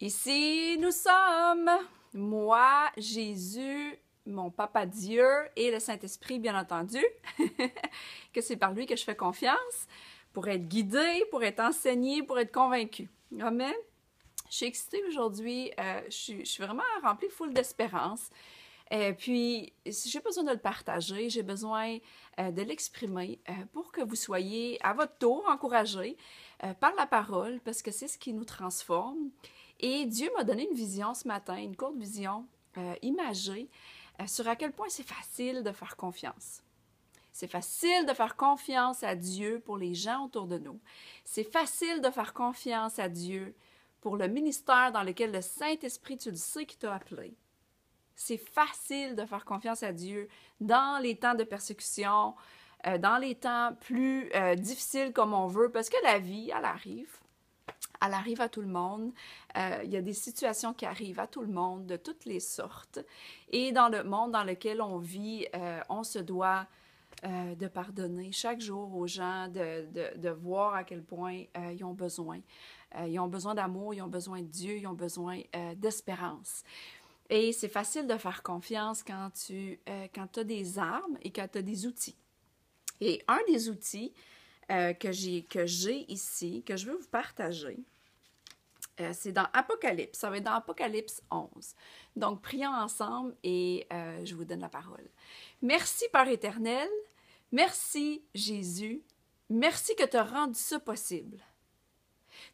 Ici, nous sommes, moi, Jésus, mon Papa Dieu et le Saint-Esprit, bien entendu, que c'est par lui que je fais confiance pour être guidé, pour être enseigné, pour être convaincu. Amen. Je suis excitée aujourd'hui, je suis vraiment remplie full d'espérance. Puis, j'ai besoin de le partager, j'ai besoin de l'exprimer pour que vous soyez à votre tour encouragés par la parole, parce que c'est ce qui nous transforme. Et Dieu m'a donné une vision ce matin, une courte vision imagée sur à quel point c'est facile de faire confiance. C'est facile de faire confiance à Dieu pour les gens autour de nous. C'est facile de faire confiance à Dieu pour le ministère dans lequel le Saint-Esprit, tu le sais, qui t'a appelé. C'est facile de faire confiance à Dieu dans les temps de persécution, dans les temps plus difficiles comme on veut, parce que la vie, elle arrive à tout le monde. Il y a des situations qui arrivent à tout le monde, de toutes les sortes. Et dans le monde dans lequel on vit, on se doit de pardonner chaque jour aux gens, de voir à quel point ils ont besoin. Ils ont besoin d'amour, ils ont besoin de Dieu, ils ont besoin d'espérance. Et c'est facile de faire confiance quand tu as des armes et quand tu as des outils. Et un des outils que j'ai ici, que je veux vous partager, c'est dans Apocalypse. Ça va être dans Apocalypse 11. Donc, prions ensemble et je vous donne la parole. Merci, Père éternel. Merci, Jésus. Merci que tu as rendu ça possible.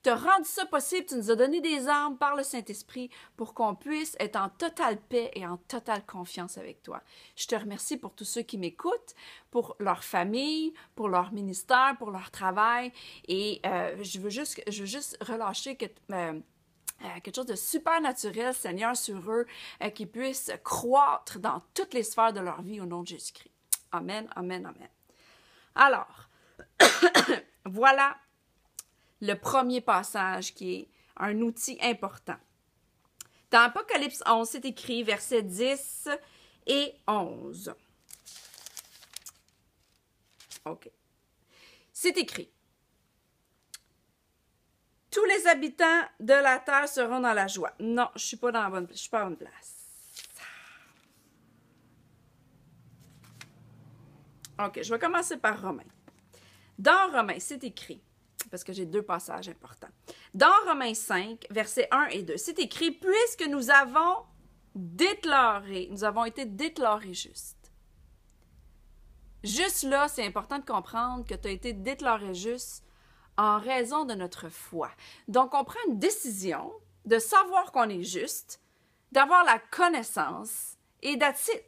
Tu as rendu ça possible, tu nous as donné des armes par le Saint-Esprit pour qu'on puisse être en totale paix et en totale confiance avec toi. Je te remercie pour tous ceux qui m'écoutent, pour leur famille, pour leur ministère, pour leur travail. Et je veux juste relâcher quelque chose de super naturel, Seigneur, sur eux, qu'ils puissent croître dans toutes les sphères de leur vie au nom de Jésus-Christ. Amen, amen, amen. Alors, voilà le premier passage qui est un outil important. Dans Apocalypse 11, c'est écrit versets 10 et 11. OK. C'est écrit. Tous les habitants de la terre seront dans la joie. Non, je suis pas dans la bonne place. Je suis pas à bonne place. OK, je vais commencer par Romains. Dans Romains, c'est écrit, parce que j'ai deux passages importants. Dans Romains 5, versets 1 et 2, c'est écrit « Puisque nous avons été déclarés justes. » Juste là, c'est important de comprendre que tu as été déclaré juste en raison de notre foi. Donc, on prend une décision de savoir qu'on est juste, d'avoir la connaissance et that's it.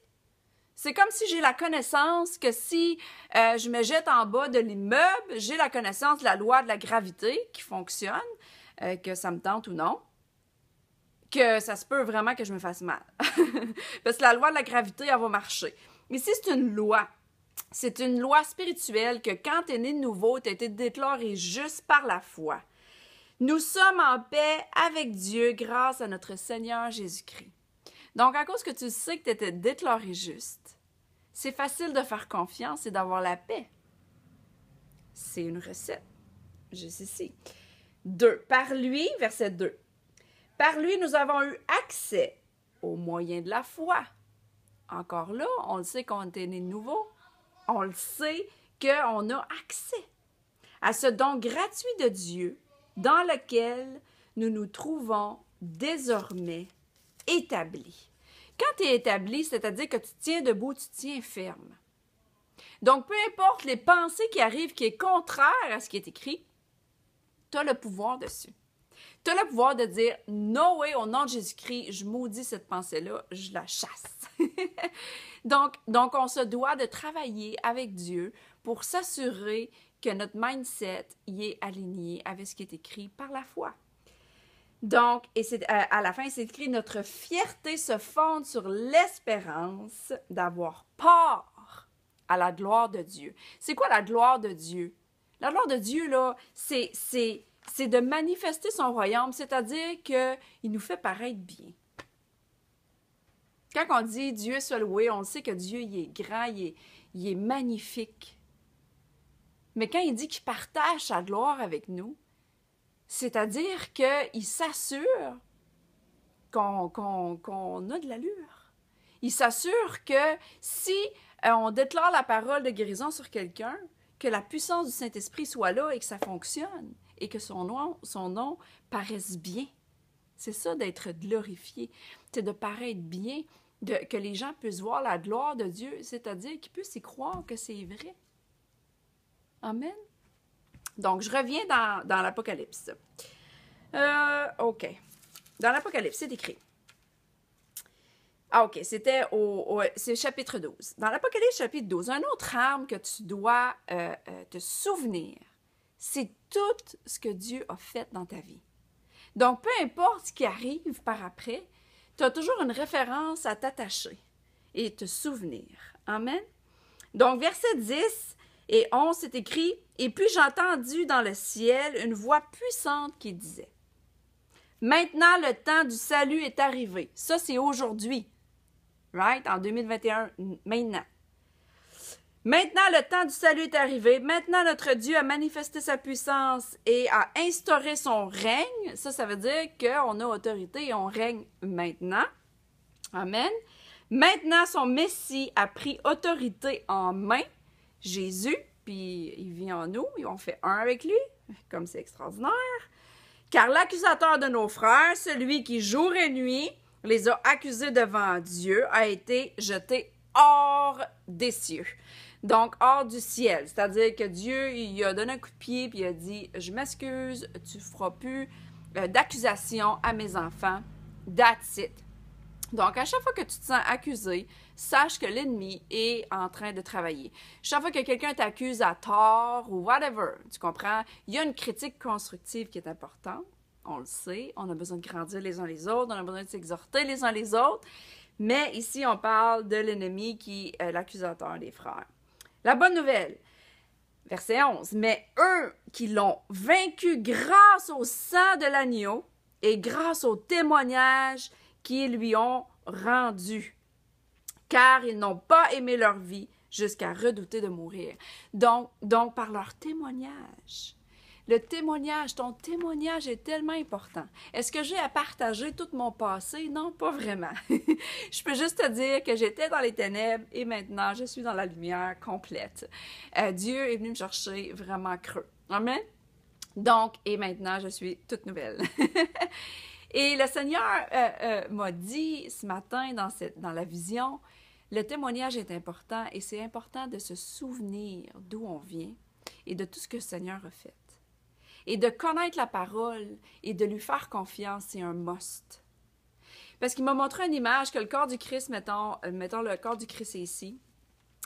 C'est comme si j'ai la connaissance que si je me jette en bas de l'immeuble, j'ai la connaissance de la loi de la gravité qui fonctionne, que ça me tente ou non, que ça se peut vraiment que je me fasse mal. Parce que la loi de la gravité, elle va marcher. Ici, c'est une loi. C'est une loi spirituelle que quand tu es né de nouveau, tu as été déclaré juste par la foi. Nous sommes en paix avec Dieu grâce à notre Seigneur Jésus-Christ. Donc, à cause que tu sais que tu étais déclaré juste, c'est facile de faire confiance et d'avoir la paix. C'est une recette. Juste ici. 2. Par lui, verset 2. Par lui, nous avons eu accès au moyen de la foi. Encore là, on le sait qu'on est né de nouveau. On le sait qu'on a accès à ce don gratuit de Dieu dans lequel nous nous trouvons désormais établi. Quand tu es établi, c'est-à-dire que tu tiens debout, tu tiens ferme. Donc, peu importe les pensées qui arrivent, qui est contraire à ce qui est écrit, tu as le pouvoir dessus. Tu as le pouvoir de dire « No way, au nom de Jésus-Christ, je maudis cette pensée-là, je la chasse. » Donc, on se doit de travailler avec Dieu pour s'assurer que notre mindset y est aligné avec ce qui est écrit par la foi. Donc, et à la fin, c'est écrit « Notre fierté se fonde sur l'espérance d'avoir part à la gloire de Dieu. » C'est quoi la gloire de Dieu? La gloire de Dieu, là, c'est de manifester son royaume, c'est-à-dire qu'il nous fait paraître bien. Quand on dit « Dieu soit loué », on sait que Dieu, il est grand, il est magnifique. Mais quand il dit qu'il partage sa gloire avec nous, c'est-à-dire qu'il s'assure qu'on a de l'allure. Il s'assure que si on déclare la parole de guérison sur quelqu'un, que la puissance du Saint-Esprit soit là et que ça fonctionne et que son nom paraisse bien. C'est ça d'être glorifié, c'est de paraître bien, que les gens puissent voir la gloire de Dieu, c'est-à-dire qu'ils puissent y croire que c'est vrai. Amen. Donc, je reviens dans l'Apocalypse. OK. Dans l'Apocalypse, c'est écrit. Ah, OK, c'est chapitre 12. Dans l'Apocalypse, chapitre 12, un autre arme que tu dois te souvenir, c'est tout ce que Dieu a fait dans ta vie. Donc, peu importe ce qui arrive par après, tu as toujours une référence à t'attacher et te souvenir. Amen. Donc, versets 10 et 11, c'est écrit « Et puis j'ai entendu dans le ciel une voix puissante qui disait « Maintenant, le temps du salut est arrivé. » Ça, c'est aujourd'hui. Right? En 2021, maintenant. Maintenant, le temps du salut est arrivé. Maintenant, notre Dieu a manifesté sa puissance et a instauré son règne. Ça veut dire qu'on a autorité et on règne maintenant. Amen. Maintenant, son Messie a pris autorité en main, Jésus, puis il vit en nous, et on fait un avec lui, comme c'est extraordinaire. Car l'accusateur de nos frères, celui qui jour et nuit les a accusés devant Dieu, a été jeté hors des cieux. Donc, hors du ciel. C'est-à-dire que Dieu, il a donné un coup de pied, puis il a dit, je m'excuse, tu ne feras plus d'accusation à mes enfants. That's it. Donc, à chaque fois que tu te sens accusé, sache que l'ennemi est en train de travailler. Chaque fois que quelqu'un t'accuse à tort ou whatever, tu comprends, il y a une critique constructive qui est importante. On le sait, on a besoin de grandir les uns les autres, on a besoin de s'exhorter les uns les autres. Mais ici, on parle de l'ennemi qui est l'accusateur des frères. La bonne nouvelle, verset 11, « Mais eux qui l'ont vaincu grâce au sang de l'agneau et grâce au témoignage qu'ils lui ont rendu, car ils n'ont pas aimé leur vie jusqu'à redouter de mourir. » Donc, par leur témoignage. Le témoignage, ton témoignage est tellement important. Est-ce que j'ai à partager tout mon passé? Non, pas vraiment. Je peux juste te dire que j'étais dans les ténèbres et maintenant je suis dans la lumière complète. Dieu est venu me chercher vraiment creux. Amen? Donc, et maintenant je suis toute nouvelle. Et le Seigneur m'a dit ce matin dans la vision, le témoignage est important et c'est important de se souvenir d'où on vient et de tout ce que le Seigneur a fait. Et de connaître la parole et de lui faire confiance, c'est un must. Parce qu'il m'a montré une image que le corps du Christ, mettons le corps du Christ est ici,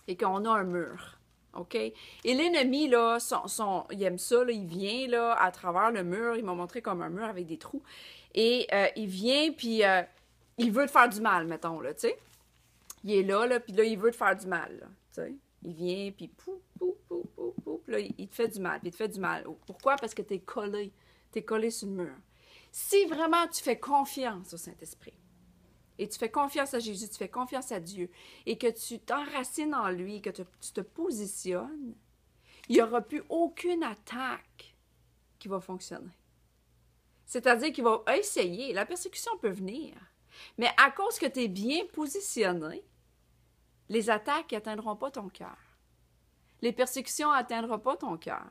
et qu'on a un mur. OK? Et l'ennemi, là, il aime ça, là, il vient là, à travers le mur, il m'a montré comme un mur avec des trous. Et il vient, puis il veut te faire du mal, mettons, là, tu sais. Il est là, puis là, il veut te faire du mal, là, tu sais. Il vient, puis pou, là, il te fait du mal, puis il te fait du mal. Pourquoi? Parce que t'es collé sur le mur. Si vraiment tu fais confiance au Saint-Esprit, et tu fais confiance à Jésus, tu fais confiance à Dieu, et que tu t'enracines en lui, que tu te positionnes, il n'y aura plus aucune attaque qui va fonctionner. C'est-à-dire qu'il va essayer, la persécution peut venir, mais à cause que tu es bien positionné, les attaques n'atteindront pas ton cœur. Les persécutions n'atteindront pas ton cœur.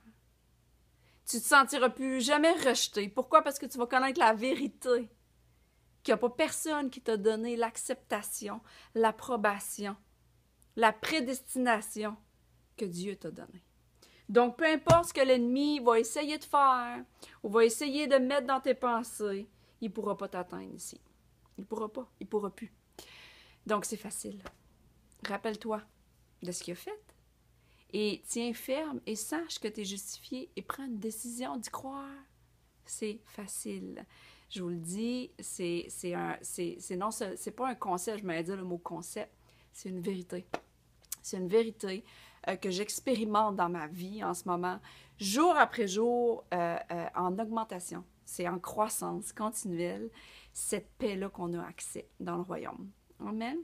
Tu ne te sentiras plus jamais rejeté. Pourquoi? Parce que tu vas connaître la vérité. Qu'il n'y a pas personne qui t'a donné l'acceptation, l'approbation, la prédestination que Dieu t'a donnée. Donc, peu importe ce que l'ennemi va essayer de faire ou va essayer de mettre dans tes pensées, il ne pourra pas t'atteindre ici. Il ne pourra pas. Il ne pourra plus. Donc, c'est facile. Rappelle-toi de ce qu'il a fait et tiens ferme et sache que tu es justifié et prends une décision d'y croire. C'est facile. Je vous le dis, c'est pas un concept, je m'allais dire le mot concept, c'est une vérité. C'est une vérité que j'expérimente dans ma vie en ce moment, jour après jour, en augmentation. C'est en croissance continuelle, cette paix-là qu'on a accès dans le royaume. Amen.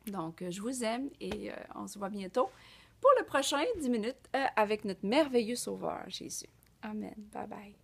Donc, je vous aime et on se voit bientôt pour le prochain 10 minutes avec notre merveilleux Sauveur, Jésus. Amen. Bye bye.